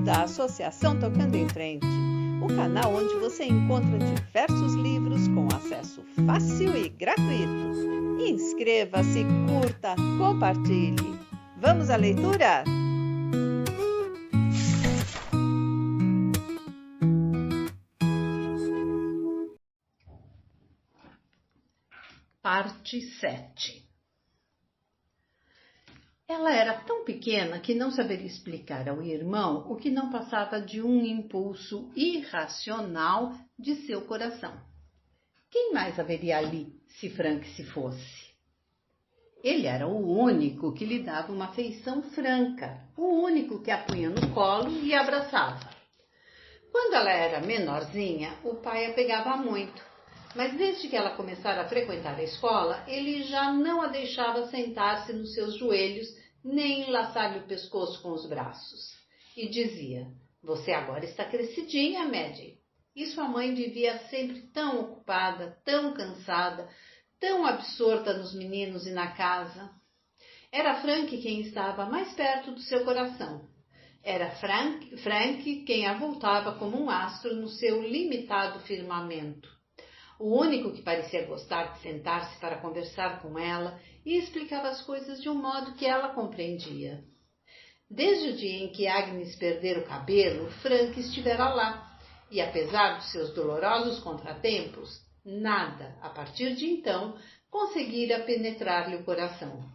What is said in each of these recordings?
da Associação Tocando em Frente, o canal onde você encontra diversos livros com acesso fácil e gratuito. Inscreva-se, curta, compartilhe. Vamos à leitura? Parte 7. Ela era tão pequena que não saberia explicar ao irmão o que não passava de um impulso irracional de seu coração. Quem mais haveria ali se Frank se fosse? Ele era o único que lhe dava uma afeição franca, o único que a punha no colo e a abraçava. Quando ela era menorzinha, o pai a pegava muito. Mas desde que ela começara a frequentar a escola, ele já não a deixava sentar-se nos seus joelhos, nem enlaçar-lhe o pescoço com os braços. E dizia: "Você agora está crescidinha, Maddie." E sua mãe vivia sempre tão ocupada, tão cansada, tão absorta nos meninos e na casa. Era Frank quem estava mais perto do seu coração. Era Frank quem a voltava como um astro no seu limitado firmamento. O único que parecia gostar de sentar-se para conversar com ela e explicava as coisas de um modo que ela compreendia. Desde o dia em que Agnes perdera o cabelo, Frank estivera lá, e apesar dos seus dolorosos contratempos, nada, a partir de então, conseguira penetrar-lhe o coração.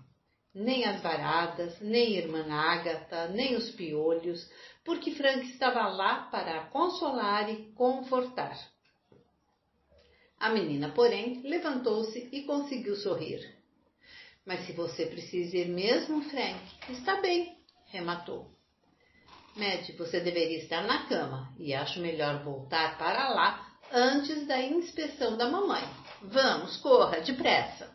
Nem as varadas, nem irmã Ágata, nem os piolhos, porque Frank estava lá para a consolar e confortar. A menina, porém, levantou-se e conseguiu sorrir. "Mas se você precisa ir mesmo, Frank, está bem", rematou. "Maddie, você deveria estar na cama e acho melhor voltar para lá antes da inspeção da mamãe. Vamos, corra, depressa."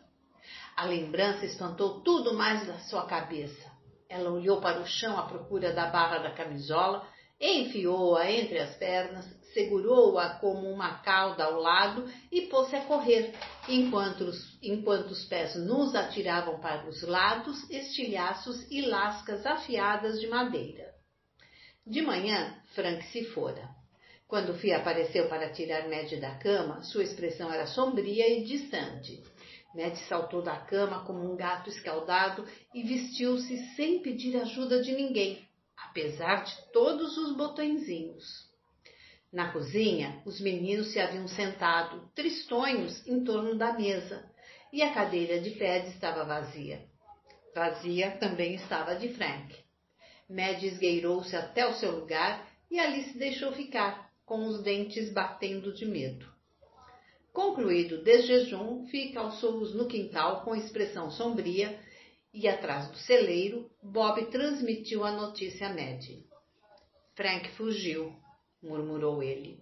A lembrança espantou tudo mais da sua cabeça. Ela olhou para o chão à procura da barra da camisola, enfiou-a entre as pernas, segurou-a como uma cauda ao lado e pôs-se a correr, enquanto os pés nus atiravam para os lados estilhaços e lascas afiadas de madeira. De manhã, Frank se fora. Quando Fia apareceu para tirar Maddie da cama, sua expressão era sombria e distante. Maddie saltou da cama como um gato escaldado e vestiu-se sem pedir ajuda de ninguém, apesar de todos os botõezinhos. Na cozinha, os meninos se haviam sentado, tristonhos, em torno da mesa, e a cadeira de Fed estava vazia. Vazia também estava de Frank. Maddie esgueirou-se até o seu lugar e ali se deixou ficar, com os dentes batendo de medo. Concluído o desjejum, Fia calçou-os no quintal com expressão sombria e, atrás do celeiro, Bob transmitiu a notícia a Maddie. "Frank fugiu", murmurou ele.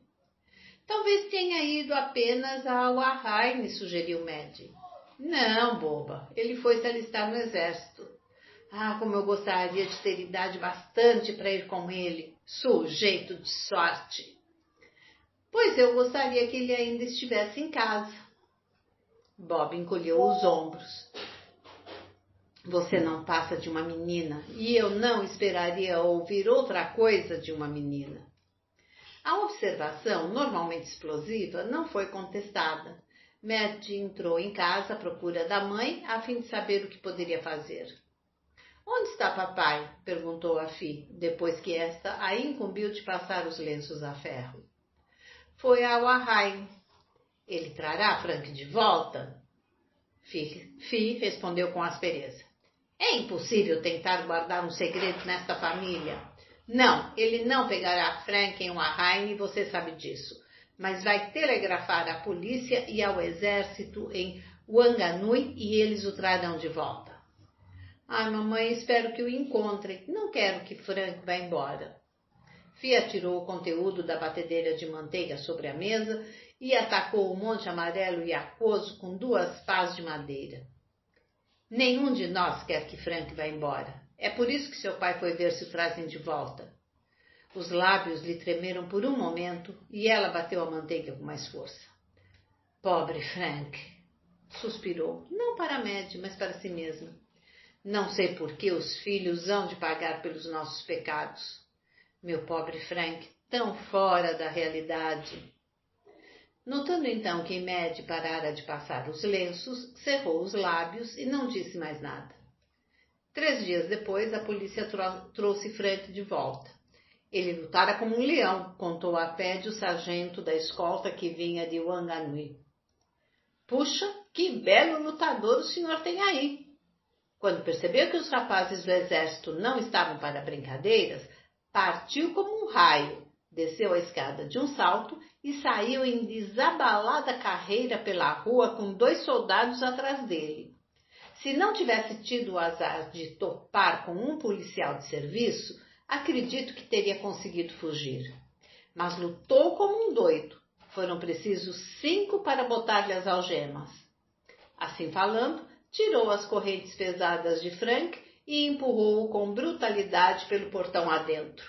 "Talvez tenha ido apenas ao Arraine", sugeriu Maddie. "Não, boba, ele foi se alistar no exército." "Ah, como eu gostaria de ter idade bastante para ir com ele, sujeito de sorte." "Pois eu gostaria que ele ainda estivesse em casa." Bob encolheu os ombros. "Você não passa de uma menina, e eu não esperaria ouvir outra coisa de uma menina." A observação, normalmente explosiva, não foi contestada. Maddie entrou em casa à procura da mãe, a fim de saber o que poderia fazer. "Onde está papai?" perguntou a Fia, depois que esta a incumbiu de passar os lenços a ferro. "Foi ao Arraine." "Ele trará Frank de volta?" Fia respondeu com aspereza. "É impossível tentar guardar um segredo nesta família." "Não, ele não pegará Frank em Arraine, você sabe disso. Mas vai telegrafar à polícia e ao exército em Wanganui e eles o trarão de volta." "Ai, mamãe, espero que o encontrem. Não quero que Frank vá embora." Fia tirou o conteúdo da batedeira de manteiga sobre a mesa e atacou o monte amarelo e aquoso com 2 pás de madeira. "Nenhum de nós quer que Frank vá embora. É por isso que seu pai foi ver se o trazem de volta." Os lábios lhe tremeram por um momento e ela bateu a manteiga com mais força. "Pobre Frank!" suspirou, não para Maddie, mas para si mesma. "Não sei por que os filhos hão de pagar pelos nossos pecados." Meu pobre Frank, tão fora da realidade. Notando então que Mad parara de passar os lenços, cerrou os lábios e não disse mais nada. 3 dias depois, a polícia trouxe Frank de volta. Ele lutara como um leão, contou a Ped o sargento da escolta que vinha de Wanganui. Puxa, que belo lutador o senhor tem aí! Quando percebeu que os rapazes do exército não estavam para brincadeiras, partiu como um raio, desceu a escada de um salto e saiu em desabalada carreira pela rua com 2 soldados atrás dele. Se não tivesse tido o azar de topar com um policial de serviço, acredito que teria conseguido fugir. Mas lutou como um doido. Foram precisos 5 para botar-lhe as algemas. Assim falando, tirou as correntes pesadas de Frank e empurrou-o com brutalidade pelo portão adentro.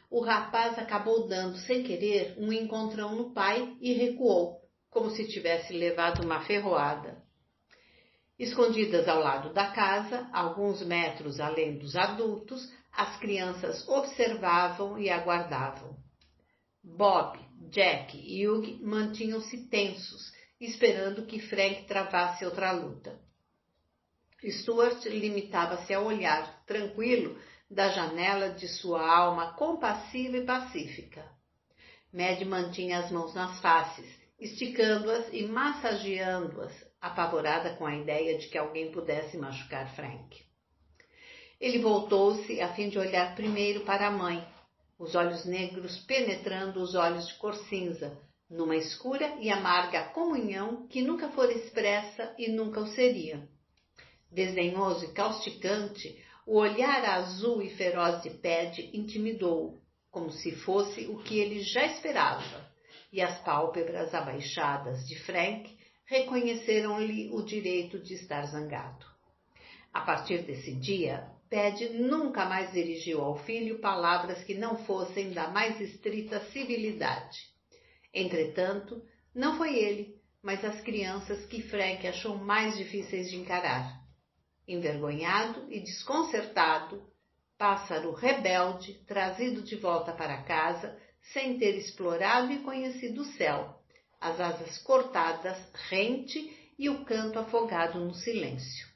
O rapaz acabou dando, sem querer, um encontrão no pai e recuou, como se tivesse levado uma ferroada. Escondidas ao lado da casa, alguns metros além dos adultos, as crianças observavam e aguardavam. Bob, Jack e Hugh mantinham-se tensos, esperando que Frank travasse outra luta. Stuart limitava-se a olhar, tranquilo, da janela de sua alma compassiva e pacífica. Mad mantinha as mãos nas faces, esticando-as e massageando-as, apavorada com a ideia de que alguém pudesse machucar Frank. Ele voltou-se a fim de olhar primeiro para a mãe, os olhos negros penetrando os olhos de cor cinza, numa escura e amarga comunhão que nunca fora expressa e nunca o seria. Desdenhoso e causticante, o olhar azul e feroz de Ped intimidou-o, como se fosse o que ele já esperava, e as pálpebras abaixadas de Frank reconheceram-lhe o direito de estar zangado. A partir desse dia, Ped nunca mais dirigiu ao filho palavras que não fossem da mais estrita civilidade. Entretanto, não foi ele, mas as crianças que Frank achou mais difíceis de encarar. Envergonhado e desconcertado, pássaro rebelde, trazido de volta para casa, sem ter explorado e conhecido o céu, as asas cortadas, rente e o canto afogado no silêncio.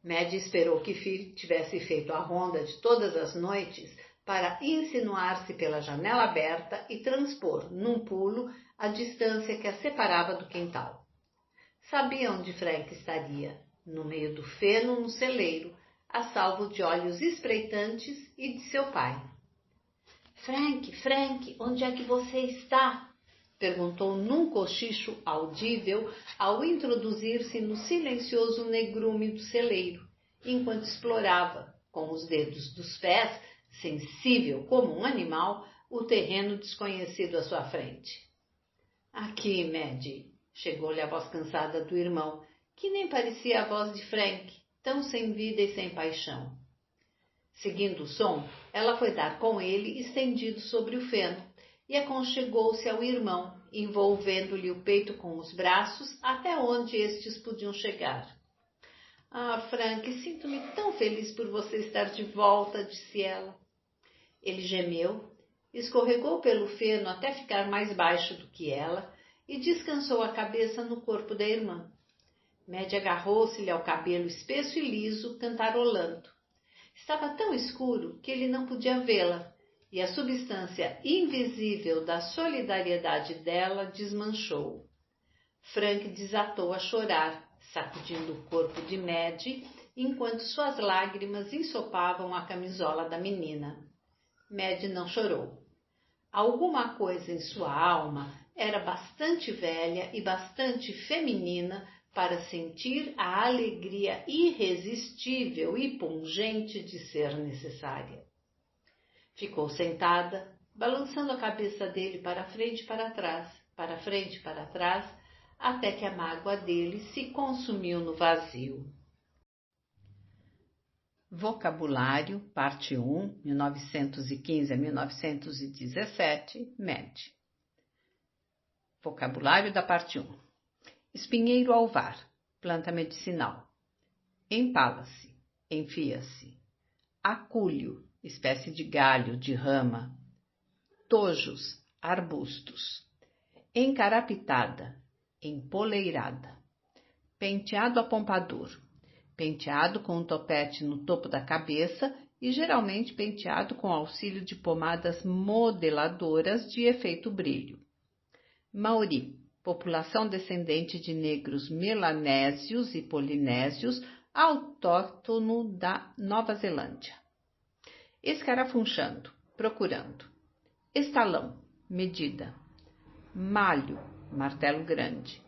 Mad esperou que Phil tivesse feito a ronda de todas as noites para insinuar-se pela janela aberta e transpor, num pulo, a distância que a separava do quintal. Sabia onde Frank estaria, no meio do feno no celeiro, a salvo de olhos espreitantes e de seu pai. Frank, onde é que você está? Perguntou num cochicho audível ao introduzir-se no silencioso negrume do celeiro, enquanto explorava, com os dedos dos pés, sensível como um animal, o terreno desconhecido à sua frente. Aqui, Mad, chegou-lhe a voz cansada do irmão, que nem parecia a voz de Frank, tão sem vida e sem paixão. Seguindo o som, ela foi dar com ele estendido sobre o feno e aconchegou-se ao irmão, envolvendo-lhe o peito com os braços até onde estes podiam chegar. Ah, Frank, sinto-me tão feliz por você estar de volta, disse ela. Ele gemeu, escorregou pelo feno até ficar mais baixo do que ela e descansou a cabeça no corpo da irmã. Mad agarrou-se-lhe ao cabelo espesso e liso, cantarolando. Estava tão escuro que ele não podia vê-la, e a substância invisível da solidariedade dela desmanchou. Frank desatou a chorar, sacudindo o corpo de Mad, enquanto suas lágrimas ensopavam a camisola da menina. Mad não chorou. Alguma coisa em sua alma era bastante velha e bastante feminina para sentir a alegria irresistível e pungente de ser necessária. Ficou sentada, balançando a cabeça dele para frente e para trás, para frente e para trás, até que a mágoa dele se consumiu no vazio. Vocabulário, parte 1, 1915 a 1917, Mad. Vocabulário da parte 1. Espinheiro alvar, planta medicinal. Empala-se, enfia-se. Acúlio, espécie de galho, de rama. Tojos, arbustos. Encarapitada, empoleirada. Penteado a pompador, penteado com um topete no topo da cabeça e geralmente penteado com auxílio de pomadas modeladoras de efeito brilho. Maori, população descendente de negros melanésios e polinésios, autóctono da Nova Zelândia. Escarafunchando, procurando. Estalão, medida. Malho, martelo grande.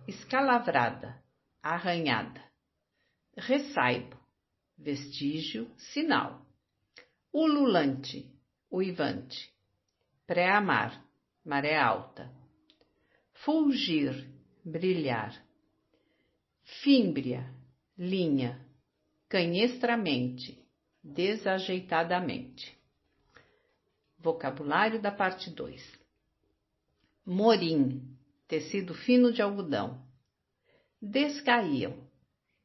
Escalavrada, arranhada. Ressaibo, vestígio, sinal. Ululante, uivante. Pré-amar, maré alta. Fulgir, brilhar. Fímbria, linha. Canhestramente, desajeitadamente. Vocabulário da parte 2. Morim, tecido fino de algodão. Descaíam,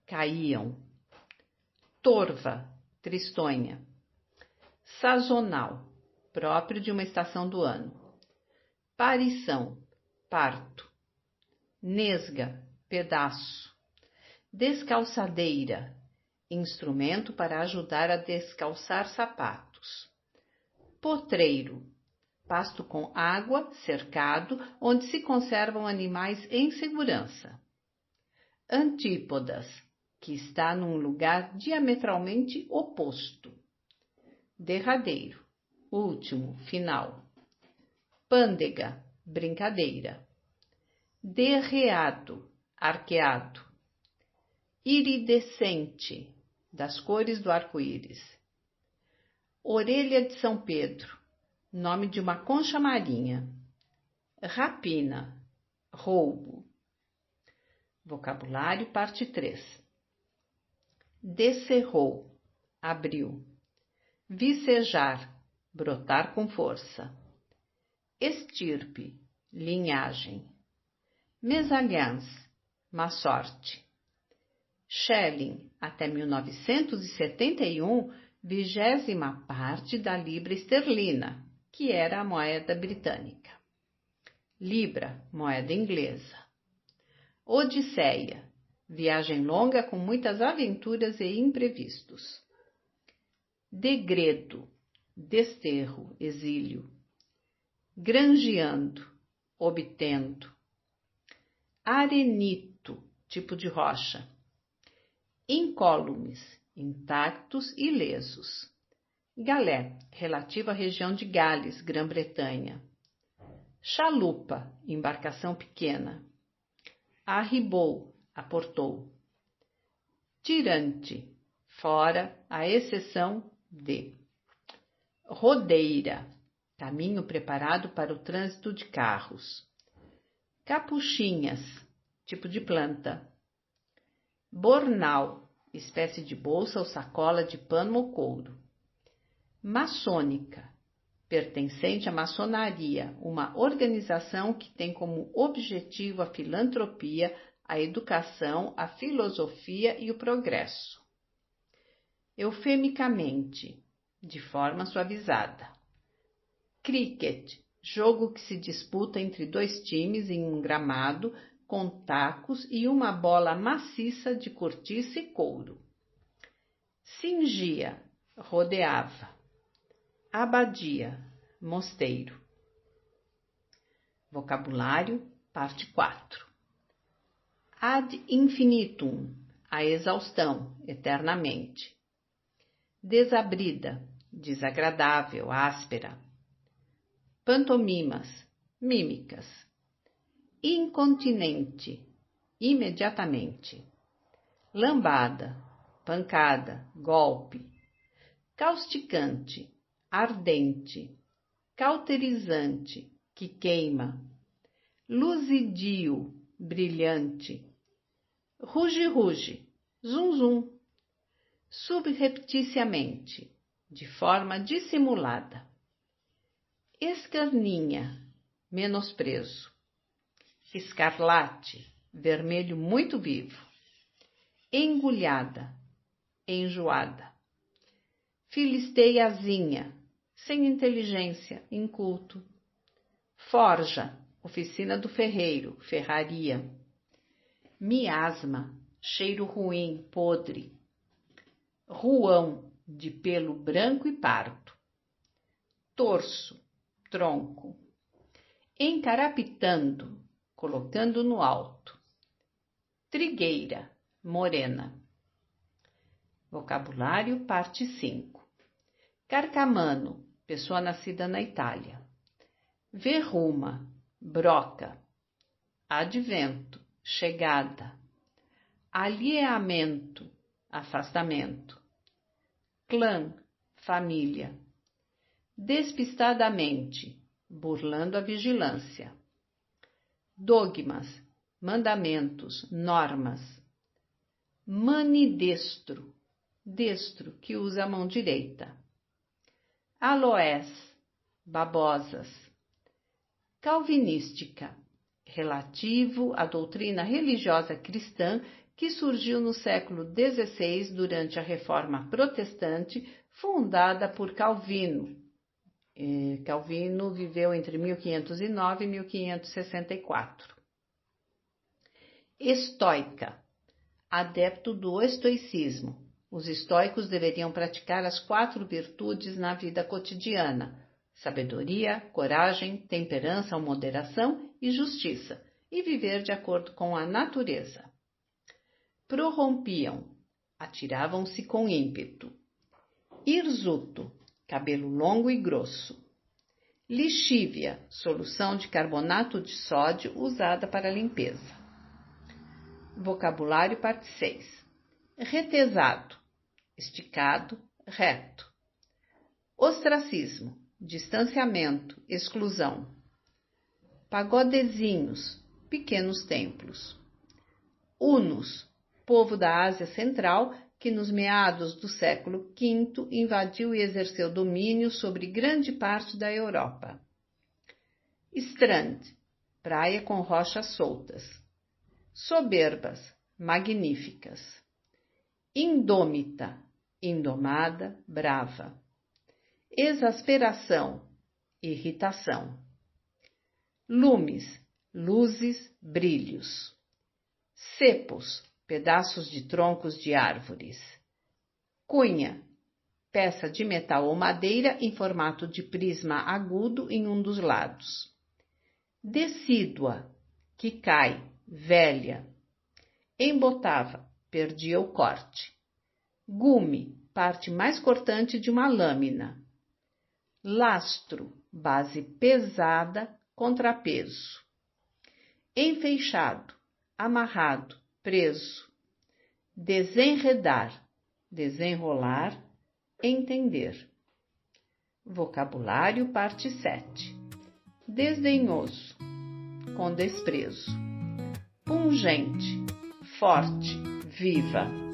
caíam. Torva, tristonha. Sazonal, próprio de uma estação do ano. Parição, parto. Nesga, pedaço. Descalçadeira, instrumento para ajudar a descalçar sapatos. Potreiro, pasto com água, cercado, onde se conservam animais em segurança. Antípodas, que está num lugar diametralmente oposto. Derradeiro, último, final. Pândega, brincadeira. Derreado, arqueado. Iridescente, das cores do arco-íris. Orelha de São Pedro, nome de uma concha marinha. Rapina, roubo. Vocabulário, parte 3. Descerrou, abriu. Vicejar, brotar com força. Estirpe, linhagem. Mesalliance, má sorte. Schelling, até 1971, 20ª parte da libra esterlina, que era a moeda britânica. Libra, moeda inglesa. Odisseia, viagem longa com muitas aventuras e imprevistos. Degredo, desterro, exílio. Grangeando, obtendo. Arenito, tipo de rocha. Incólumes, intactos e lesos. Galé, relativo à região de Gales, Grã-Bretanha. Chalupa, embarcação pequena. Arribou, aportou. Tirante, fora, à exceção de. Rodeira, caminho preparado para o trânsito de carros. Capuchinhas, tipo de planta. Bornal, espécie de bolsa ou sacola de pano ou couro. Maçônica, pertencente à maçonaria, uma organização que tem como objetivo a filantropia, a educação, a filosofia e o progresso. Eufemicamente, de forma suavizada. Cricket, jogo que se disputa entre dois times em um gramado com tacos e uma bola maciça de cortiça e couro. Cingia, rodeava. Abadia, mosteiro. Vocabulário, parte 4. Ad infinitum, a exaustão, eternamente. Desabrida, desagradável, áspera. Pantomimas, mímicas. Incontinente, imediatamente. Lambada, pancada, golpe. Causticante, ardente. Cauterizante, que queima. Luzidio, brilhante. Ruge-ruge, zum-zum. Subrepticiamente, de forma dissimulada. Escarninha, menosprezo. Escarlate, vermelho muito vivo. Engulhada, enjoada. filisteiazinha, sem inteligência, inculto. Forja, oficina do ferreiro, ferraria. Miasma, cheiro ruim, podre. Ruão, de pelo branco e pardo. Torso, tronco. Encarapitando, colocando no alto. Trigueira, morena. Vocabulário, parte 5. Carcamano, pessoa nascida na Itália. Verruma, broca. Advento, chegada. Alheamento, afastamento. Clã, família. Despistadamente, burlando a vigilância. Dogmas, mandamentos, normas. Manidestro, destro que usa a mão direita. Aloés, babosas. Calvinística, relativo à doutrina religiosa cristã que surgiu no século XVI durante a Reforma Protestante, fundada por Calvino. Calvino viveu entre 1509 e 1564. Estoica, adepto do estoicismo. Os estoicos deveriam praticar as 4 virtudes na vida cotidiana: sabedoria, coragem, temperança ou moderação e justiça, e viver de acordo com a natureza. Prorrompiam, atiravam-se com ímpeto. Hirsuto, cabelo longo e grosso. Lixívia, solução de carbonato de sódio usada para limpeza. Vocabulário, parte 6. Retesado, esticado, reto. Ostracismo, distanciamento, exclusão. Pagodezinhos, pequenos templos. Hunos, povo da Ásia Central, que nos meados do século V invadiu e exerceu domínio sobre grande parte da Europa. Strand, praia com rochas soltas. Soberbas, magníficas. Indômita, indomada, brava. Exasperação, irritação. Lumes, luzes, brilhos. Cepos, pedaços de troncos de árvores. Cunha, peça de metal ou madeira em formato de prisma agudo em um dos lados. Decídua, que cai, velha. Embotava, perdia o corte. Gume, parte mais cortante de uma lâmina. Lastro, base pesada, contrapeso. Enfeixado, amarrado, preso. Desenredar, desenrolar, entender. Vocabulário, parte 7. Desdenhoso, com desprezo. Pungente, forte, viva.